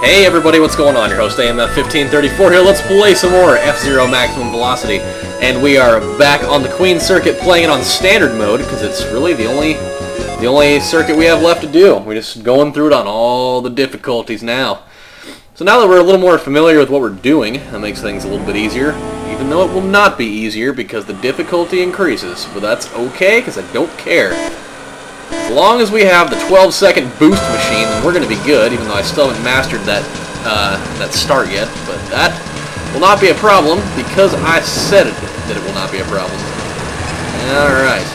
Hey everybody, what's going on? Your host AMF1534 here. Let's play some more F-Zero Maximum Velocity. And we are back on the Queen circuit playing it on standard mode, because it's really the only circuit we have left to do. We're just going through it on all the difficulties now. So now that we're a little more familiar with what we're doing, that makes things a little bit easier. Even though it will not be easier because the difficulty increases. But that's okay, because I don't care. As long as we have the 12-second boost machine, then we're going to be good, even though I still haven't mastered that start yet. But that will not be a problem, because I said that it will not be a problem. Alright.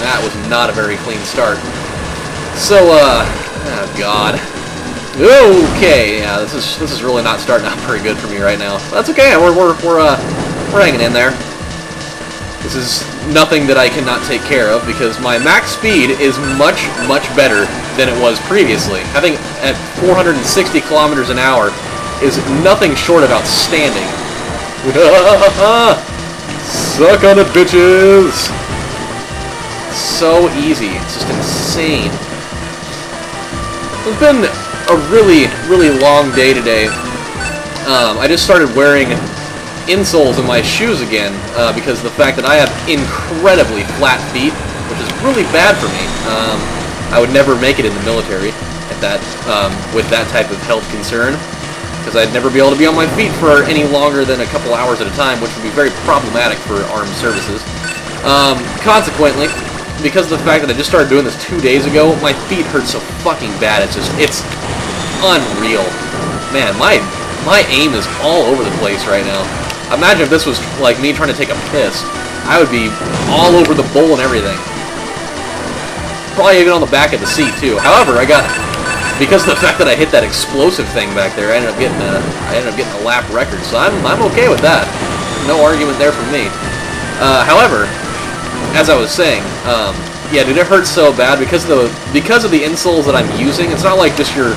That was not a very clean start. So, oh god. Okay, yeah, this is really not starting out very good for me right now. But that's okay, we're hanging in there. This is nothing that I cannot take care of, because my max speed is much, much better than it was previously. Having at 460 kilometers an hour is nothing short of outstanding. Suck on it, bitches! So easy. It's just insane. It's been a really, really long day today. I just started wearing insoles in my shoes again because of the fact that I have incredibly flat feet, which is really bad for me. I would never make it in the military at that with that type of health concern, because I'd never be able to be on my feet for any longer than a couple hours at a time, which would be very problematic for armed services. Consequently, because of the fact that I just started doing this 2 days ago, my feet hurt so fucking bad. It's unreal. Man, my aim is all over the place right now. Imagine if this was like me trying to take a piss. I would be all over the bowl and everything. Probably even on the back of the seat too. However, because of the fact that I hit that explosive thing back there, I ended up getting a lap record. So I'm okay with that. No argument there from me. However, as I was saying, yeah, dude, it hurts so bad because of the insoles that I'm using. It's not like just your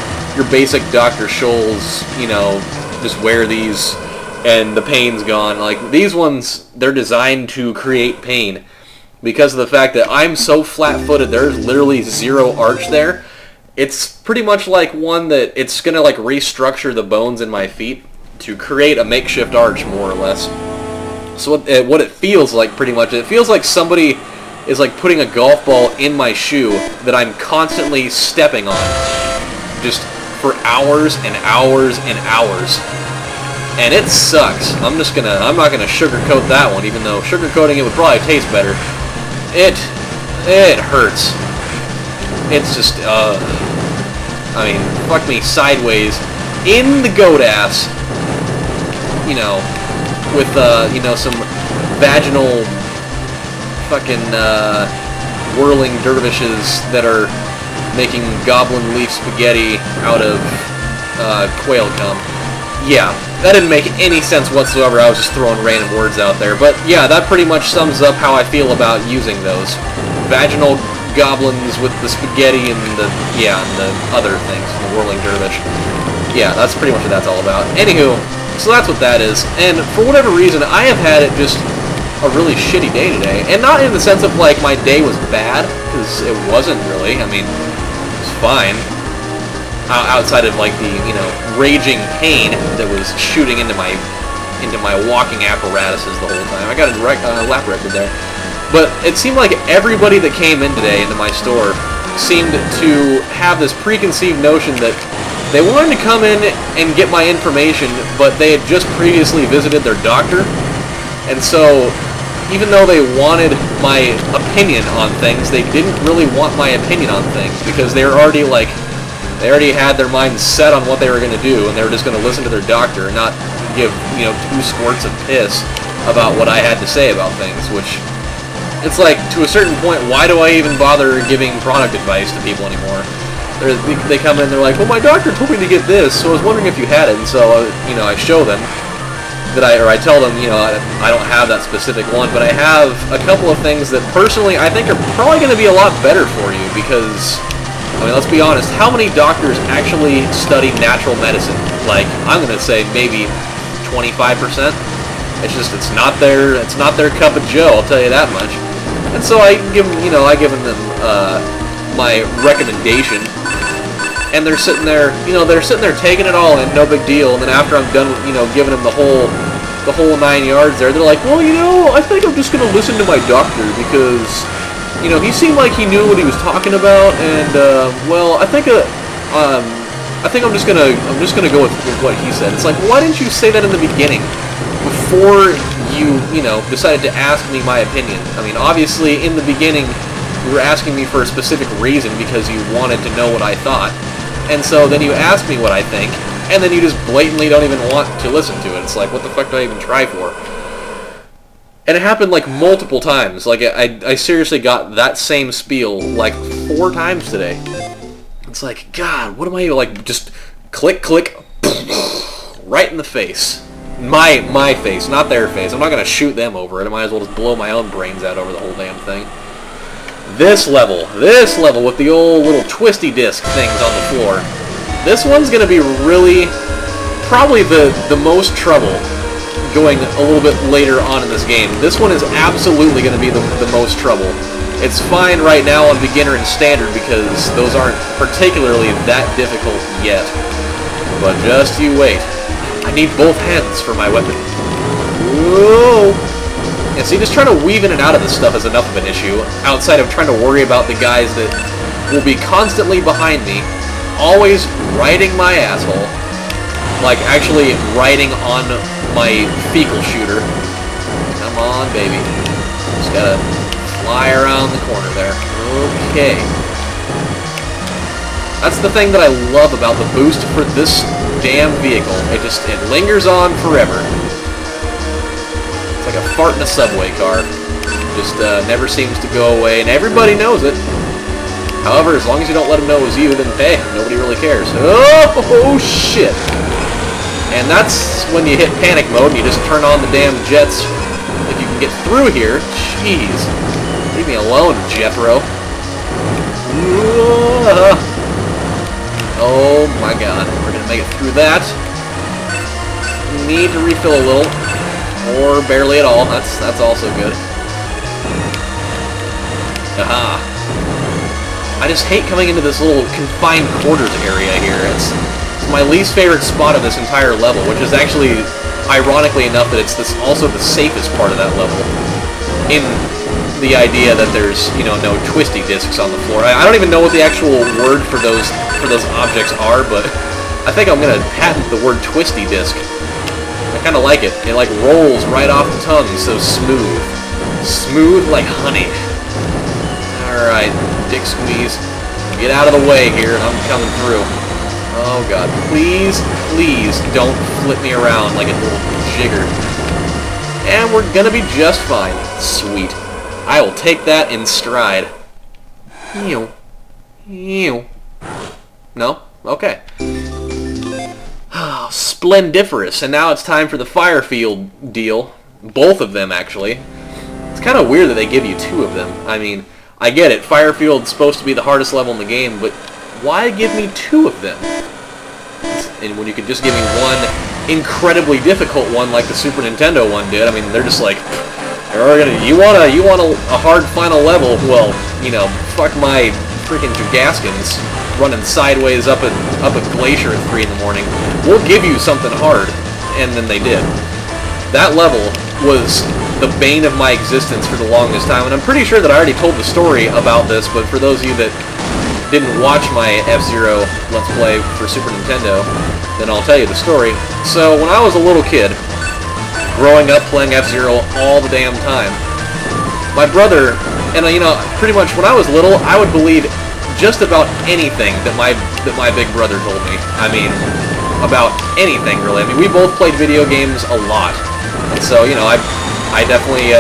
basic Dr. Scholl's, you know, just wear these and the pain's gone. Like, these ones, they're designed to create pain. Because of the fact that I'm so flat-footed, there's literally zero arch there. It's pretty much like one that it's going to, like, restructure the bones in my feet to create a makeshift arch, more or less. So what it feels like, pretty much, it feels like somebody is, like, putting a golf ball in my shoe that I'm constantly stepping on. Just for hours and hours and hours. And it sucks. I'm not gonna sugarcoat that one, even though sugarcoating it would probably taste better. It hurts. It's just, I mean, fuck me sideways in the goat ass, you know, with, you know, some vaginal fucking, whirling dervishes that are making goblin leaf spaghetti out of, quail cum. Yeah, that didn't make any sense whatsoever. I was just throwing random words out there. But yeah, that pretty much sums up how I feel about using those. Vaginal goblins with the spaghetti and the other things, the whirling dervish. Yeah, that's pretty much what that's all about. Anywho, so that's what that is. And for whatever reason, I have had it just a really shitty day today. And not in the sense of like my day was bad, because it wasn't really. I mean, it was fine. Outside of like the, you know, raging pain that was shooting into my walking apparatuses the whole time. I got a lap record there. But it seemed like everybody that came in today into my store seemed to have this preconceived notion that they wanted to come in and get my information, but they had just previously visited their doctor. And so, even though they wanted my opinion on things, they didn't really want my opinion on things, because they were already like, they already had their minds set on what they were going to do, and they were just going to listen to their doctor and not give, you know, 2 squirts of piss about what I had to say about things, which, it's like, to a certain point, why do I even bother giving product advice to people anymore? They come in, they're like, well, my doctor told me to get this, so I was wondering if you had it, and so, you know, I show them that I tell them, you know, I don't have that specific one, but I have a couple of things that, personally, I think are probably going to be a lot better for you, because, I mean, let's be honest, how many doctors actually study natural medicine? Like, I'm going to say maybe 25%. It's just, it's not their cup of joe, I'll tell you that much. And so I give them, you know, I give them my recommendation and they're sitting there, taking it all in, no big deal, and then after I'm done, giving them the whole 9 yards there, they're like, well, I think I'm just gonna listen to my doctor because, he seemed like he knew what he was talking about, and well, I think I'm just gonna go with what he said. It's like, why didn't you say that in the beginning, before you decided to ask me my opinion? I mean, obviously in the beginning you were asking me for a specific reason because you wanted to know what I thought. And so then you ask me what I think, and then you just blatantly don't even want to listen to it. It's like, what the fuck do I even try for? And it happened like multiple times. Like, I seriously got that same spiel like 4 times today. It's like, God, what am I, like, just click, click, right in the face. My face, not their face. I'm not going to shoot them over it. I might as well just blow my own brains out over the whole damn thing. This level with the old little twisty disc things on the floor. This one's going to be really, probably the most trouble going a little bit later on in this game. This one is absolutely going to be the most trouble. It's fine right now on beginner and standard because those aren't particularly that difficult yet. But just you wait. I need both hands for my weapon. Whoa! Yeah, see, just trying to weave in and out of this stuff is enough of an issue, outside of trying to worry about the guys that will be constantly behind me, always riding my asshole, like actually riding on my fecal shooter. Come on, baby. Just gotta fly around the corner there. Okay. That's the thing that I love about the boost for this damn vehicle. It lingers on forever. It's like a fart in a subway car. Just never seems to go away, and everybody knows it. However, as long as you don't let them know it was you, then hey, nobody really cares. Oh shit! And that's when you hit panic mode and you just turn on the damn jets. If you can get through here, jeez. Leave me alone, Jethro. Oh my god, we're gonna make it through that. Need to refill a little. Or barely at all. That's also good. Aha. I just hate coming into this little confined quarters area here. It's my least favorite spot of this entire level, which is actually, ironically enough, that it's also the safest part of that level. In the idea that there's, no twisty discs on the floor. I don't even know what the actual word for those objects are, but I think I'm gonna patent the word twisty disc. I kind of like it. It like rolls right off the tongue, so smooth. Smooth like honey. Alright, dick squeeze. Get out of the way here, I'm coming through. Oh god, please, please don't flip me around like a little jigger. And we're gonna be just fine. Sweet. I will take that in stride. Ew. Ew. No? Okay. Splendiferous, and now it's time for the fire field deal. Both of them, actually. It's kind of weird that they give you 2 of them. I mean, I get it, fire field's supposed to be the hardest level in the game, but why give me 2 of them? And when you could just give me one incredibly difficult one like the Super Nintendo one did, I mean, they're just like, you want a hard final level? Well, fuck my freaking Jagaskins running sideways up a glacier at 3 in the morning. We'll give you something hard. And then they did. That level was the bane of my existence for the longest time, and I'm pretty sure that I already told the story about this, but for those of you that didn't watch my F-Zero Let's Play for Super Nintendo, then I'll tell you the story. So, when I was a little kid, growing up playing F-Zero all the damn time, my brother, and pretty much when I was little, I would believe just about anything that my big brother told me. I mean, about anything, really. I mean, we both played video games a lot. And so, I definitely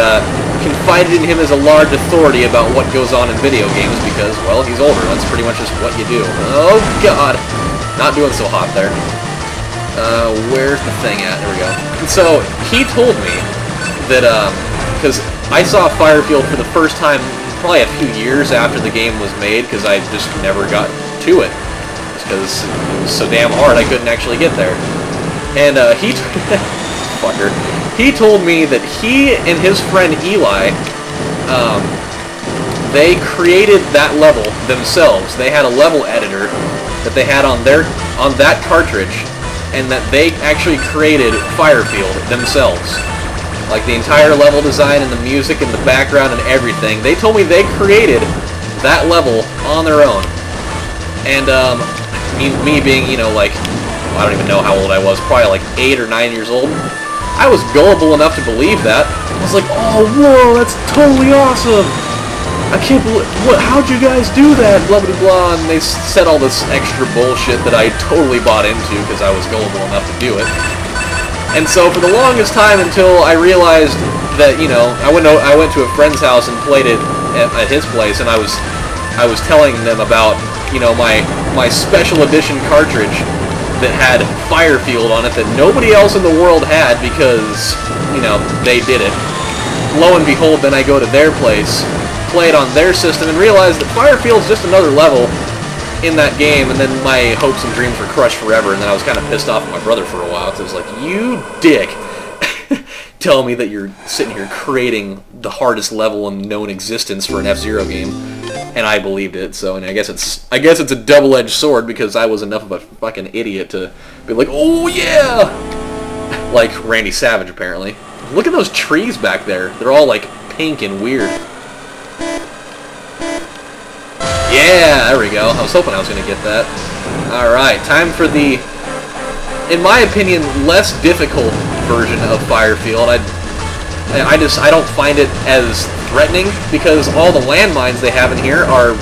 confided in him as a large authority about what goes on in video games because, well, he's older. That's pretty much just what you do. Oh, God. Not doing so hot there. Where's the thing at? There we go. And so, he told me that, because I saw Firefield for the first time probably a few years after the game was made, because I just never got to it. Just because it was so damn hard I couldn't actually get there. And, fucker. He told me that he and his friend Eli, they created that level themselves. They had a level editor that they had on that cartridge, and that they actually created Firefield themselves. Like the entire level design and the music and the background and everything. They told me they created that level on their own. And me being, you know, like, I don't even know how old I was, probably like 8 or 9 years old, I was gullible enough to believe that. I was like, oh, whoa, that's totally awesome! I can't believe, how'd you guys do that? Blah, blah, blah, and they said all this extra bullshit that I totally bought into because I was gullible enough to do it. And so for the longest time, until I realized that, you know, I went to a friend's house and played it at his place, and I was telling them about, you know, my special edition cartridge that had Firefield on it that nobody else in the world had because, you know, they did it. Lo and behold, then I go to their place, play it on their system, and realize that Firefield's just another level in that game, and then my hopes and dreams were crushed forever, and then I was kind of pissed off at my brother for a while, because I was like, you dick, tell me that you're sitting here creating the hardest level in known existence for an F-Zero game, and I believed it, so, and I guess it's a double-edged sword, because I was enough of a fucking idiot to be like, oh yeah! Like Randy Savage, apparently. Look at those trees back there, they're all like pink and weird. Yeah, there we go. I was hoping I was going to get that. Alright, time for the, in my opinion, less difficult version of Firefield. I don't find it as threatening because all the landmines they have in here are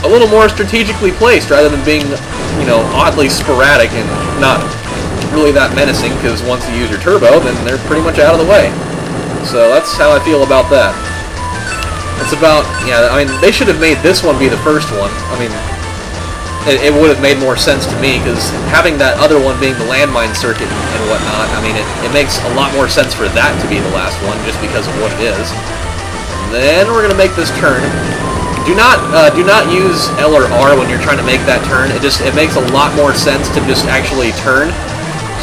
a little more strategically placed rather than being, you know, oddly sporadic and not really that menacing, because once you use your turbo, then they're pretty much out of the way. So that's how I feel about that. It's about, yeah, I mean, they should have made this one be the first one. I mean, it would have made more sense to me, because having that other one being the landmine circuit and whatnot, I mean, it makes a lot more sense for that to be the last one, just because of what it is. And then we're going to make this turn. Do not use L or R when you're trying to make that turn. It makes a lot more sense to just actually turn.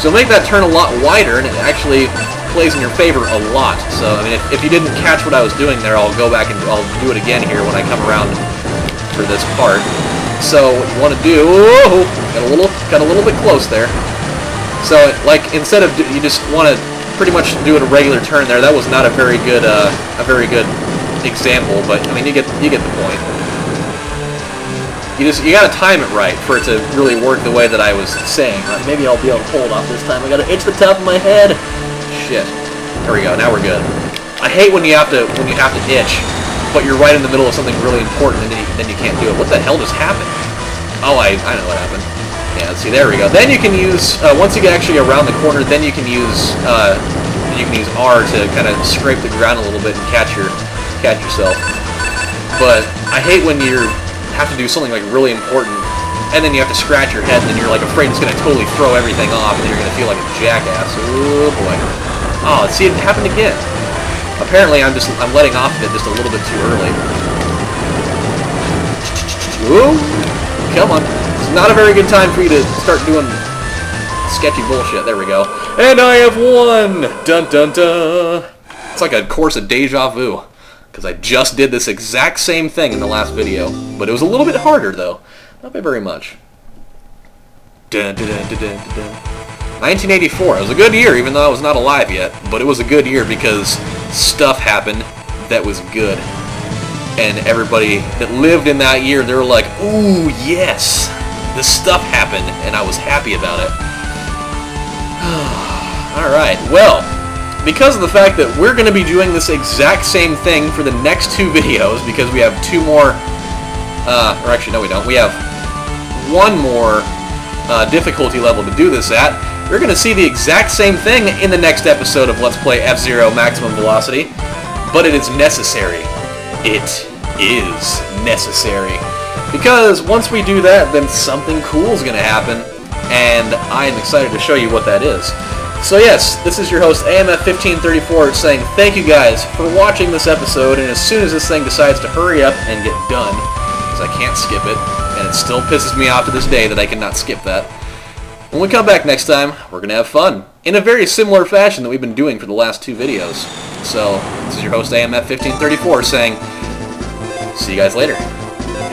So make that turn a lot wider, and it actually plays in your favor a lot. So, I mean, if you didn't catch what I was doing there, I'll go back and I'll do it again here when I come around for this part. So, what you want to do, whoa, got a little bit close there. So, like, instead of, you just want to pretty much do it a regular turn there. That was not a very good example, but, I mean, you get the point. You gotta time it right for it to really work the way that I was saying. Maybe I'll be able to pull it off this time. I gotta itch the top of my head. Shit. There we go. Now we're good. I hate when you have to itch, but you're right in the middle of something really important, and then you can't do it. What the hell just happened? Oh, I know what happened. Yeah. Let's see. There we go. Then you can use once you get actually around the corner, then you can use R to kind of scrape the ground a little bit and catch yourself. But I hate when you have to do something like really important, and then you have to scratch your head, and then you're like afraid it's going to totally throw everything off, and then you're going to feel like a jackass. Oh boy. Oh, see, it happened again. Apparently, I'm letting off of it just a little bit too early. Whoa! Come on. It's not a very good time for you to start doing sketchy bullshit. There we go. And I have won! Dun dun dun! It's like a course of deja vu, because I just did this exact same thing in the last video, but it was a little bit harder, though. Not by very much. Dun, dun, dun, dun, dun, dun. 1984. It was a good year, even though I was not alive yet. But it was a good year because stuff happened that was good. And everybody that lived in that year, they were like, ooh, yes! This stuff happened, and I was happy about it. Alright, well, because of the fact that we're going to be doing this exact same thing for the next 2 videos, because we have 2 more... or actually, no we don't. We have 1 more difficulty level to do this at. You're going to see the exact same thing in the next episode of Let's Play F-Zero Maximum Velocity, but it is necessary. It is necessary. Because once we do that, then something cool is going to happen, and I am excited to show you what that is. So yes, this is your host, AMF1534, saying thank you guys for watching this episode, and as soon as this thing decides to hurry up and get done, because I can't skip it, and it still pisses me off to this day that I cannot skip that. When we come back next time, we're going to have fun, in a very similar fashion that we've been doing for the last 2 videos. So, this is your host AMF1534 saying, see you guys later.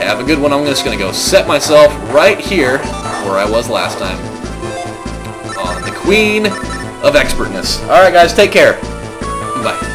Have a good one. I'm just going to go set myself right here where I was last time. On the Queen of Expertness. Alright guys, take care. Bye.